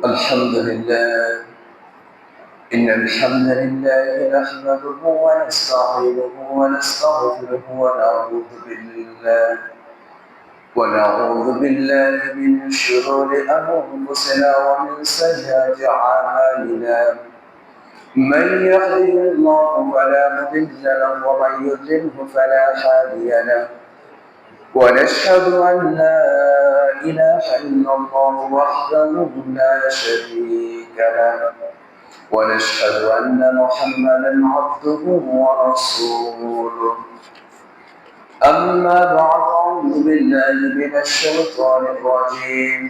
الحمد لله. إن الحمد لله نحمده ونستعينه ونستغفره ونعوذ بالله من شرور أنفسنا ومن سيئات أعمالنا. من يهده الله فلا مضل له ومن يضلله فلا هادي له. ونشهد أن لا إله إلا الله وحده لا شريك له. ونشهد أن محمدا عبده ورسوله. أما بعد، أعوذ بالله من الشيطان الرجيم.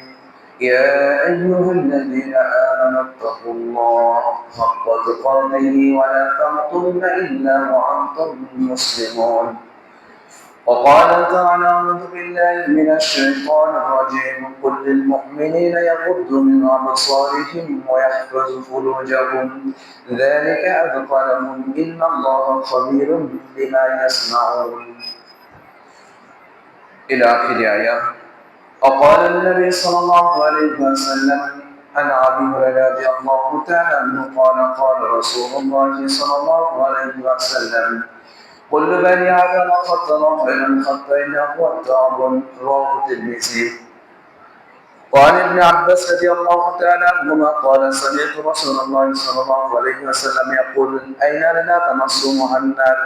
يا أيها الذين آمنوا اتقوا الله حق تقاته ولا تموتن إلا وأنتم مسلمون. وقال تعالى: أعوذ بالله من الشيطان الرجيم. قل للمؤمنين يغضوا من أبصارهم ويحفظوا فروجهم ذلك أزكى لهم إن الله خبير بما يصنعون إلى آخر آية. وقال النبي صلى الله عليه وسلم عن أبي هريرة رضي الله تعالى عنه قال: قال رسول الله صلى الله عليه وسلم: كل بني آدم خطأ خير الخطأ هو التواب. رواه الترمذي. وعن ابن عباس رضي الله تعالى عنهما قال: سمعت رسول الله صلى الله عليه وسلم يقول: أين لنا تمسهم النار؟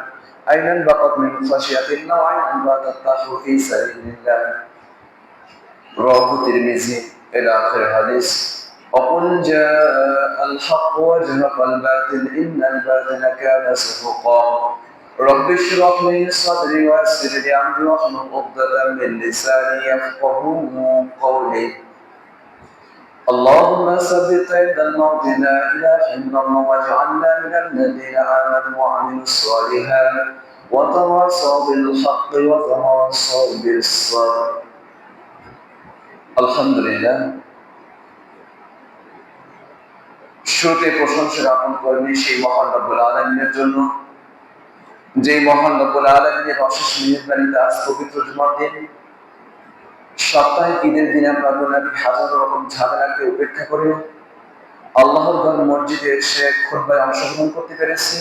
أين بقت من خشية الله وأين باتت تحت في سبيل الله. رواه الترمذي إلى آخر الحديث. وقل جاء الحق وزهق الباطل إن الباطل كان زهوقا. رب اشرح لي صدري ويسر لي أمري واحلل عقدة من لساني يفقهوا قولي. اللهم ثبت عند الموت لا إله إلا الله واجعلنا من الذين آمنوا وعملوا الصالحات وتواصوا بالحق وتواصوا بالصبر. আলহামদুলিল্লাহ। শুরুতে প্রশংসা জ্ঞাপন করেন সেই মহান রব্বুল আলামিনের জন্য, যে মহান রব্বুল আলামিনের অশেষ মেহেরবানিতে আজ পবিত্র জুমার দিন, সাপ্তাহিক ঈদের দিনে আমরা হাজারো রকম ঝামেলাকে উপেক্ষা করে আল্লাহর ঘর মসজিদে এসে খুতবায় অংশগ্রহণ করতে পেরেছি।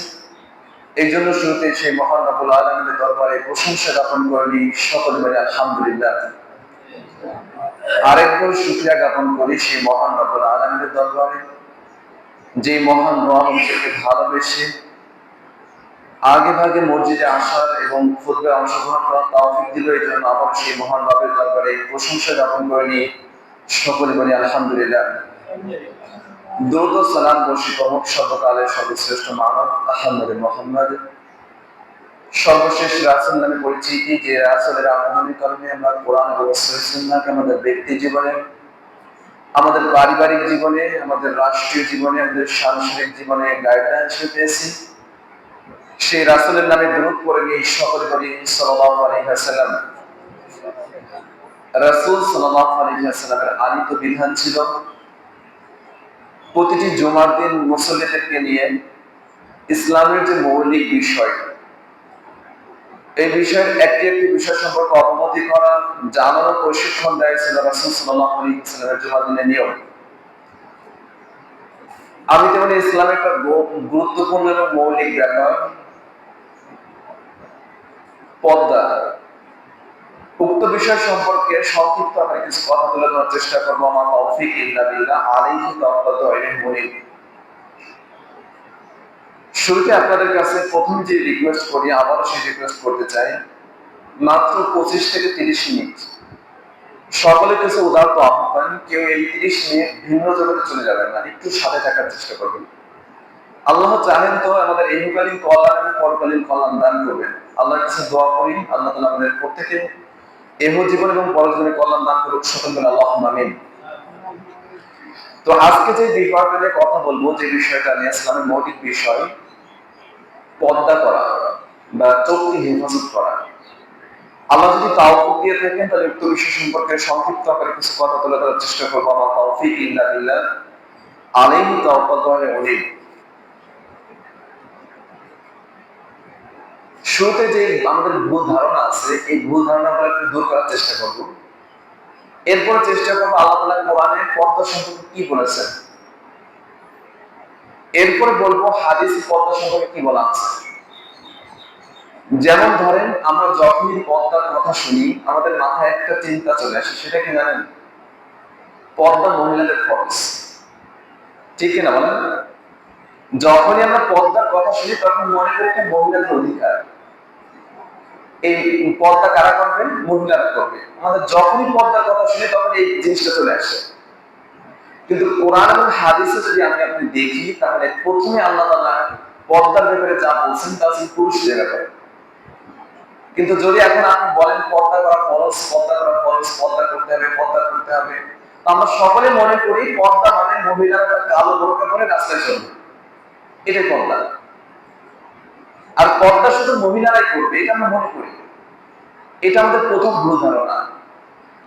এই জন্য শুরুতে সেই মহান রব্বুল আলামিনের দরবারে প্রশংসা জ্ঞাপন করি, সকলে বলে আলহামদুলিল্লাহ। আরেকবার শুকরিয়া জ্ঞাপন করি সেই মহান রব্বুল আলামিনের দরবারে, যে মহান রব আমাদেরকে ভালোবেসে আগে ভাগে মসজিদে আসার এবং খুতবায় অংশগ্রহণ করার তৌফিক দিল। এই জন্য আবার সেই মহান রবের দরবারে প্রশংসা জ্ঞাপন করে নিয়ে সকলে বলি আলহামদুলিল্লাহ। দরুদ ও সালাম বর্ষিত হোক সর্বকালের সর্বশ্রেষ্ঠ মানব আহমদ মুহাম্মদ, সর্বশেষ রাসূল নামে পরিচিতি, যে রাসূলের আগমনের কারণে আমরা কোরআন এবং সুন্নাহকে আমাদের ব্যক্তি জীবনে, আমাদের পারিবারিক জীবনে, আমাদের রাষ্ট্রীয় জীবনে, আমাদের সাংসারিক জীবনে গাইডলাইন হিসেবে পেয়েছি। সেই রাসূলের নামে দরুদ পড়ে নিয়ে সকলে বলি সাল্লাল্লাহু আলাইহি ওয়াসাল্লাম। রাসূল সাল্লাল্লাহু আলাইহি ওয়াসাল্লামের আনিত বিধান ছিল প্রতিটি জুমার দিন মুসল্লিদেরকে নিয়ে ইসলামের যে মৌলিক বিষয়, এই বিষয়ের একটি একটি বিষয় সম্পর্কে অবগতি করা, জানানো, প্রশিক্ষণ দেয় ছিল রাসূল সাল্লাল্লাহু আলাইহি ওয়াসাল্লামের জুমার দিনের নিয়ম। আমি তেমন ইসলামের একটা গুরুত্বপূর্ণ এবং মৌলিক ব্যাপার পর্দা, উক্ত বিষয় সম্পর্কে সংক্ষিপ্ত আমরা কিছু কথা তুলে ধরার চেষ্টা করবো। আমার তৌফিক ইল্লা বিল্লাহ, আলাইহি তাওয়াক্কালতু ওয়া ইলাইহি মুনীব। শুরুতে আপনাদের কাছে প্রথম যে রিকোয়েস্ট করি, আবারও সেই রিকোয়েস্ট করতে চাই, মাত্র 25 থেকে 30 মিনিট সকলের কাছে উদারত আহ্বান, কেউ এই 30 মিনিট ভিন্ন জগতে চলে যাবেন না, একটু সাথে থাকার চেষ্টা করবেন। আল্লাহ চাহেন তো আমাদের ইহকালীন কল্যাণ এবং পরকালীন কল্যাণ দান করবেন। আল্লাহর কাছে দোয়া করি আল্লাহ তাআলা আমাদের প্রত্যেককে এহ জীবন এবং পরজীবনে কল্যাণ দান করুক, সকল বলে আল্লাহুম্মা আমিন। তো আজকে যে বিষয়টা নিয়ে কথা বলবো, যে বিষয়টা নিয়ে ইসলামের মৌলিক বিষয়, পর্দা করা বা চোখকে হেফাজত করা। আল্লাহ যদি তাওফিক দিয়ে থাকেন তাহলে উক্ত বিষয় সম্পর্কে সংক্ষিপ্ত আকারে কিছু কথা তুলে ধরার চেষ্টা করবো। আমার তৌফিক ইল্লা বিল্লাহ, আলাইহি তাওয়াক্কালতু ওয়া ইলাইহি। শুরুতে যে আমাদের ভুল ধারণা আছে, এই ভুল ধারণাগুলো একটু দূর করার চেষ্টা করব। এরপর চেষ্টা করবো আল্লাহ তাআলা কোরআনে পর্দা পর্দা সম্পর্কে কি বলেছেন, এরপরে বলবো হাদিসে পর্দা সম্পর্কে কি বলা আছে। যেমন ধরেন আমরা যখনই পর্দার কথা শুনি আমাদের মাথায় একটা চিন্তা চলে আসে, সেটা কি জানেন? পর্দা মহিলাদের ফরজ, ঠিক কিনা বলেন? যখনই আমরা পর্দার কথা শুনি তখন মনে করি এটা মহিলাদের অধিকার, এই পর্দা কারা করবেন? মহিলারা করবে। আমাদের যখনই পর্দার কথা শুনি তখন এই জিনিসটা চলে আসে। কিন্তু কোরআন এবং হাদিসে যদি আপনি দেখি তাহলে প্রথমে আল্লাহ তাআলা পর্দার ব্যাপারে যা বলছেন তা হচ্ছে পুরুষদের ব্যাপারে। কিন্তু যদি এখন আপনি বলেন পর্দা করা ফরজ, পর্দা করা ফরজ, পর্দা করতে হবে, পর্দা করতে হবে, আমরা সকলে মনে করি পর্দা মানে মহিলারা কালো বোরকা পরে রাস্তায় চলবে, এটাই পর্দা। আর পর্দা শুধু মহিলারাই করবে এটা আমরা মনে করি, এটা আমাদের প্রথম ভুল ধারণা।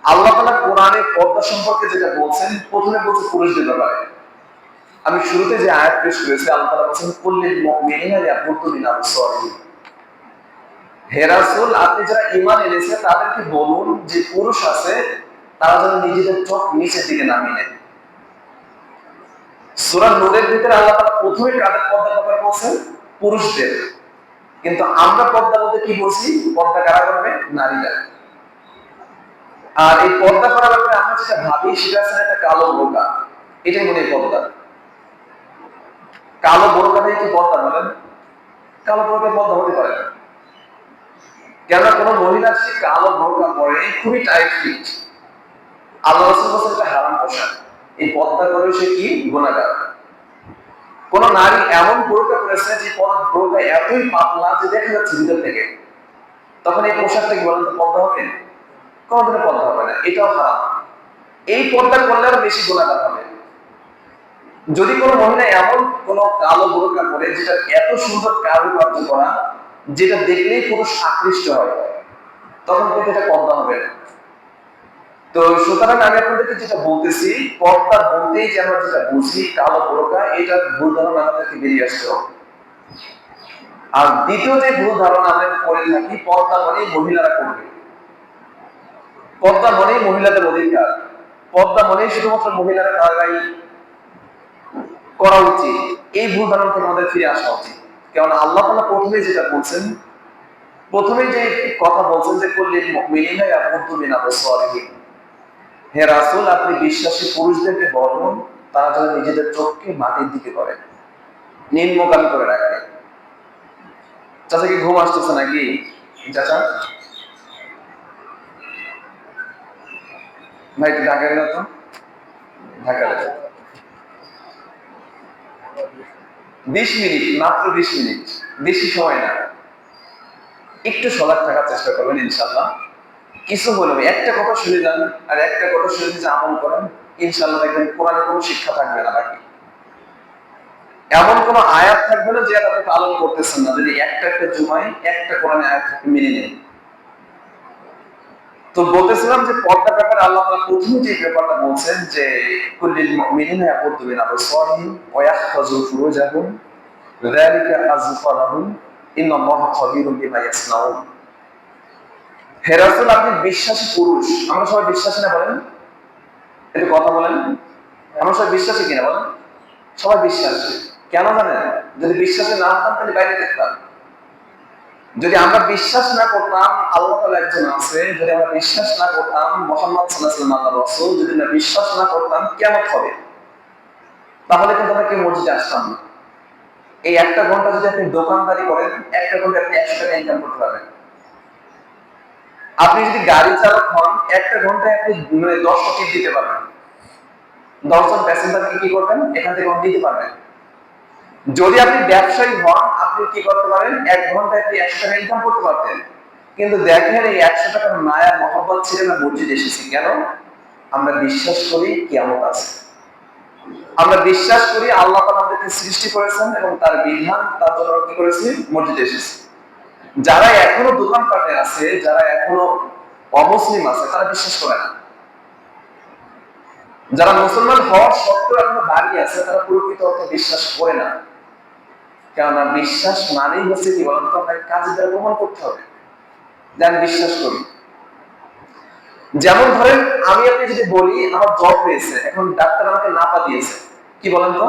আল্লাহ তাআলা কোরআনে পর্দা সম্পর্কে যেটা বলছেন প্রথমে বলছে পুরুষদের ব্যাপারে। আমি শুরুতে যে আয়াত পেশ করেছি আল্লাহ তাআলা বলেছেন কুল্লিল মুমিনিনা ইয়াগুদ্দু মিন আবসারিহিম, হে রাসূল আপনি যারা ঈমান এনেছে তাদেরকে বলুন যে পুরুষ আছে তারা যেন নিজেদের চোখ নিচের দিকে নামিয়ে নেয়। সূরা নূরের ভিতরে আল্লাহ তাআলা প্রথমে কাদের পর্দার ব্যাপারে বলছেন? পুরুষদের। কিন্তু আমরা পর্দা বলতে কি বলছি? পর্দা কারা করবে? নারীরা। আর এই পর্দা করার ব্যাপারে আমরা যেটা ভাবি সেটা হচ্ছে একটা কালো বোরকা, এটাই মনে হয় পর্দা। কালো বোরকাটাই কি পর্দা বলেন? কালো বোরকা পর্দা হতে পারে না। কেননা কোনো মহিলা সে কালো বোরকা পরে খুবই টাইট ফিট, আল্লাহ রাসূল বলেছেন এটা হারাম পোশাক, এই পর্দা করে সে কি গুনাহগার। কোন নারী এমন বোরকা পরেছে যে বোরকা এতই পাতলা যে দেখা যাচ্ছে ভিতর থেকে, তখন এই পোশাকটা কি বলেন তো পর্দা হবে? কোনোদিনও পর্দা হবে না, এটাও হারাম। এই পর্দা করলে আরো বেশি গুনাহগার হবে। যদি কোনো মহিলা এমন কোন কালো বোরকা পরে যেটা এত সুন্দর কারুকার্য করা, যেটা দেখলেই পুরুষ আকৃষ্ট হয়, তখন কিন্তু এটা পর্দা হবে না। তো সুতরাং আমি আপনাদেরকে যেটা বলতেছি, পর্দা বলতেই যে আমরা যেটা বুঝি কালো বোরকা, এটা ভুল ধারণা আমাদেরকে বেরিয়ে আসতে হবে। আর দ্বিতীয় যে ভুল ধারণা আমরা করে থাকি, পর্দা মানেই মহিলারা করবে, পর্দা মানেই মহিলাদের অধিকার, পর্দা মানেই শুধুমাত্র মহিলারা তারাই করা উচিত, এই ভুল ধারণা থেকে আমাদের ফিরে আসা উচিত। কারণ আল্লাহ তাআলা প্রথমে যেটা বলছেন, প্রথমে যে কথা বলছেন যে কুল্লিল মুমিনিনা ইয়াগুদ্দু মিন আবসারিহিম, হে রাসূল আপনি বিশ্বাসী পুরুষদেরকে বলুন তারা যেন নিজেদের চোখকে মাটির দিকে করে, নিম্নগামী করে রাখে। চাচা কি ঘুম আসতেছে নাকি? চাচা ভাই একটু ঢাকা গেল তো, ঢাকা গেল 20 মিনিট, মাত্র 20 মিনিট, বেশি সময় না। একটু সজাগ থাকার চেষ্টা করবেন ইনশাআল্লাহ। কিছু বলবে একটা কথা শুনে যান আর একটা কথা শুনে যে আমল করেন, ইনশাআল্লাহ দেখবেন কোরআনে কোনো শিক্ষা থাকবে না বাকি। এমন কোন আয়াত থাকবে না যে আপনি পালন করতেছেন না, যদি একটা একটা জুমায় একটা কোরআনে আয়াত মেনে নেন। তো বলতেছিলাম যে পর্দার ব্যাপারে আল্লাহ তাআলা প্রথমে যে ব্যাপারটা বলছেন যে কুল্লিল মুমিনিনা ইয়াগুদ্দু মিন আবসারিহিম ওয়া ইয়াহফাযু ফুরুজাহুম যালিকা আযকা লাহুম ইন্নাল্লাহা খাবীরুম বিমা ইয়াসনাউন। হে রাসূল আপনি বিশ্বাসী পুরুষ, আমরা সবাই বিশ্বাসী না বলেন? একটু কথা বলেন, আমরা সবাই বিশ্বাসী কিনা বলেন? সবাই বিশ্বাসী। কেন জানেন? যদি বিশ্বাসী না হতাম তাহলে বাইরে থাকতাম। যদি আমরা বিশ্বাস না করতাম আল্লাহ তাআলা একজন আছে, যদি আমরা বিশ্বাস না করতাম মুহাম্মদ সাল্লাল্লাহু আলাইহি ওয়াসাল্লাম আল্লাহর রাসূল, যদি আমরা বিশ্বাস না করতাম কিয়ামত হবে, তাহলে কিন্তু আমরা কেউ মসজিদে আসতাম না। এই একটা ঘন্টা যদি আপনি দোকানদারি করেন, একটা ঘন্টা আপনি 100 টাকা ইনকাম করতে পারবেন। আপনি যদি গাড়ি চালক হন, একটা ঘন্টায় আপনি 10টা টিপ দিতে পারবেন, 10 জন প্যাসেঞ্জারকে কি করবেন এখান থেকে দিতে পারবেন। যদি আপনি ব্যবসায়ী হন, আপনি কি করতে পারেন, 1 ঘন্টায় আপনি 100 টাকা ইনকাম করতে পারতেন। কিন্তু দেখেন এই 100 টাকার মায়া মহব্বত ছেড়ে আমরা মসজিদে এসেছি কেন? আমরা বিশ্বাস করি কিয়ামত আছে, আমরা বিশ্বাস করি আল্লাহ তাআলা আমাদেরকে সৃষ্টি করেছেন এবং তার বিধান, তার জন্য কি করেছি মসজিদে এসেছি। যারা এখনো দোকানপাটে আছে, যারা এখনো অমুসলিম আছে, তারা বিশ্বাস করে না। যারা মুসলমান হওয়ার সত্ত্বেও এখনো দাঁড়িয়ে আছে, তারা প্রকৃত অর্থে বিশ্বাস করে না। কেননা বিশ্বাস মানেই হচ্ছে কি বলতো, আপনাকে কাজের দ্বারা প্রমাণ করতে হবে যে আমি বিশ্বাস করি। যেমন ধরেন আমি আপনি যদি বলি আমার জ্বর হয়েছে, এখন ডাক্তার আমাকে নাপা দিয়েছে, কি বলেন তো?